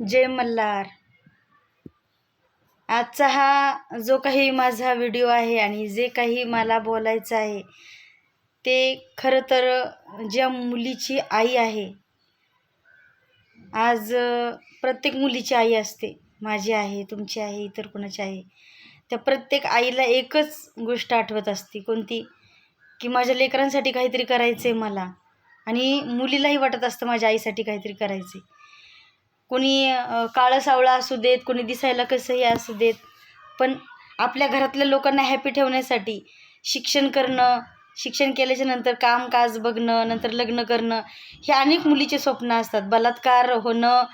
जय मल्हार. आजचा हा जो काही माझा व्हिडिओ आहे आणि जे काही मला बोलायचं आहे ते खरं तर ज्या मुलीची आई आहे, आज प्रत्येक मुलीची आई असते, माझी आहे, तुमची आहे, इतर कोणाची आहे. त्या प्रत्येक आईला एकच गोष्ट आठवत असते, कोणती? की माझ्या लेकरांसाठी काहीतरी करायचं आहे मला. आणि मुलीलाही वाटत असतं माझ्या आईसाठी काहीतरी करायचं आहे. कोणी काळं सावळा असू देत, कोणी दिसायला कसंही असू देत, पण आपल्या घरातल्या लोकांना हॅपी ठेवण्यासाठी शिक्षण करणं, शिक्षण केल्याच्या नंतर कामकाज बघणं, नंतर लग्न करणं, हे अनेक मुलीचे स्वप्न असतात. बलात्कार होणं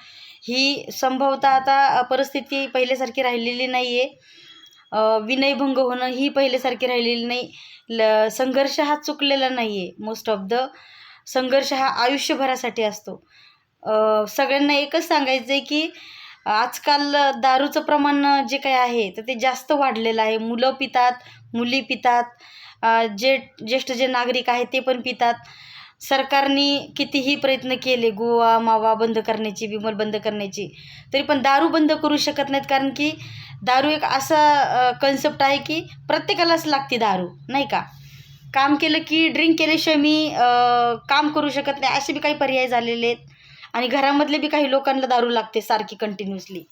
ही संभवतः आता परिस्थिती पहिल्यासारखी राहिलेली नाही आहे. विनयभंग होणं ही पहिल्यासारखी राहिलेली नाही. संघर्ष हा चुकलेला नाही आहे. मोस्ट ऑफ द संघर्ष हा आयुष्यभरासाठी असतो. सगळ्यांना एकच सांगायचं आहे की आजकाल दारूचं प्रमाण जे काही आहे तर ते जास्त वाढलेलं आहे. मुलं पितात, मुली पितात, ज्येष्ठ जे नागरिक आहेत ते पण पितात. सरकारने कितीही प्रयत्न केले गोवा मावा बंद करण्याची, विमल बंद करण्याची, तरी पण दारू बंद करू शकत नाहीत. कारण की दारू एक असा कन्सेप्ट आहे की प्रत्येकालाच लागते दारू, नाही का? काम केलं की ड्रिंक केल्याशिवाय मी काम करू शकत नाही, असे बी काही पर्याय झालेले आहेत. आणि घरामधले बी काही लोकांना दारू लागते सारखी कंटिन्युअसली.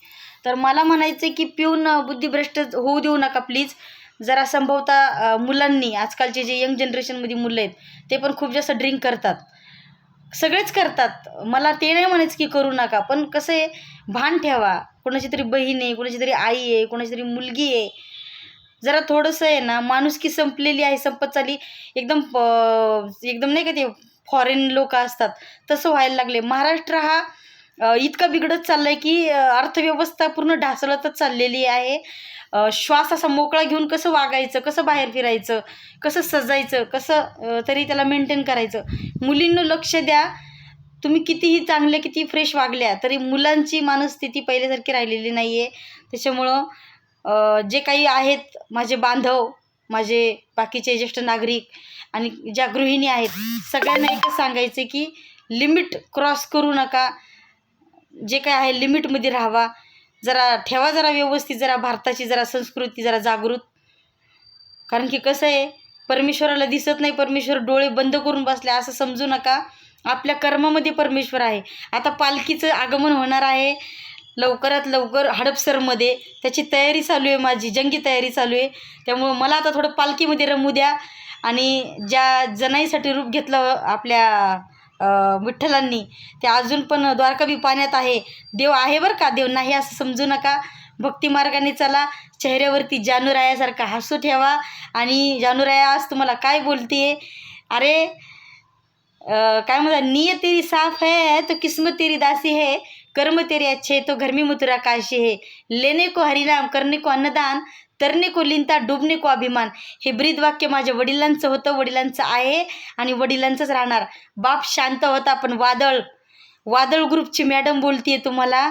तर मला म्हणायचं आहे की पिऊन बुद्धिभ्रष्ट होऊ देऊ नका प्लीज. जरा संभवता मुलांनी, आजकालचे जे यंग जनरेशनमध्ये मुलं आहेत ते पण खूप जास्त ड्रिंक करतात, सगळेच करतात. मला ते नाही म्हणायचं की करू नका, पण कसं आहे, भान ठेवा. कोणाची तरी बहीण आहे, कोणाची तरी आई आहे, कोणाची तरी मुलगी आहे. जरा थोडंसं आहे ना, माणुसकी संपलेली आहे, संपत चालली. एकदम एकदम नाही का ते फॉरेन लोक असतात तसं व्हायला लागले. महाराष्ट्र हा इतका बिघडत चालला आहे की अर्थव्यवस्था पूर्ण ढासळतच चाललेली आहे. श्वास असा मोकळा घेऊन कसं वागायचं, कसं बाहेर फिरायचं, कसं सजायचं, कसं तरी त्याला मेंटेन करायचं. मुलींना लक्ष द्या. तुम्ही कितीही चांगल्या, किती फ्रेश वागल्या तरी मुलांची मानसस्थिती पहिल्यासारखी राहिलेली नाही आहे. त्याच्यामुळं जे काही आहेत माझे बांधव, माझे बाकीचे ज्येष्ठ नागरिक आणि ज्या गृहिणी आहेत, सगळ्यांना एकच सांगायचं की लिमिट क्रॉस करू नका. जे काय आहे लिमिटमध्ये राहावा. जरा ठेवा, जरा व्यवस्थित, जरा भारताची जरा संस्कृती जरा जागृत. कारण की कसं आहे, परमेश्वराला दिसत नाही, परमेश्वर डोळे बंद करून बसले असं समजू नका. आपल्या कर्मामध्ये परमेश्वर आहे. आता पालखीचं आगमन होणार आहे लवकरात लवकर हडपसरमध्ये. त्याची तयारी चालू आहे, माझी जंगी तयारी चालू आहे. त्यामुळं मला आता थोडं पालखीमध्ये रमू द्या. आणि ज्या जनाईसाठी रूप घेतलं आपल्या विठ्ठलांनी, ते अजून पण द्वारकाबी पाण्यात आहे. देव आहे बरं का, देव नाही असं समजू नका. भक्तिमार्गाने चला. चेहऱ्यावरती जानूरायासारखा हसू ठेवा. आणि जानूराया आज तुम्हाला काय बोलते, अरे काय म्हणतात, नीयत तेरी साफ है तो किस्मत तेरी दासी है, कर्म तेरे अच्छे तो घर में मुतरा काशी है, लेने को हरिनाम करने को अन्नदान, तरणे को लिंता डुबणे को अभिमान. हे ब्रीद वाक्य माझ्या वडिलांचं होतं, वडिलांचं आहे आणि वडिलांचंच राहणार. बाप शांत होता, पण वादळ ग्रुपची मॅडम बोलतीये तुम्हाला.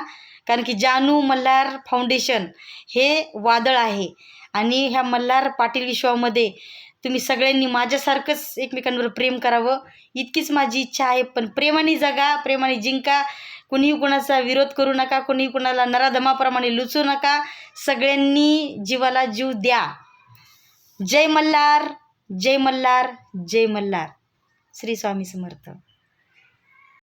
कारण की जानू मल्हार फाउंडेशन हे वादळ आहे. आणि ह्या मल्हार पाटील विश्वामध्ये तुम्ही सगळ्यांनी माझ्यासारखंच एकमेकांवर प्रेम करावं, इतकीच माझी इच्छा आहे. पण प्रेमाने जगा, प्रेमाने जिंका. कोणीही कोणाचा विरोध करू नका, कोणीही कोणाला नराधमाप्रमाणे लुचू नका. सगळ्यांनी जीवाला जीव द्या. जय मल्हार, जय मल्हार, जय मल्हार. श्री स्वामी समर्थ.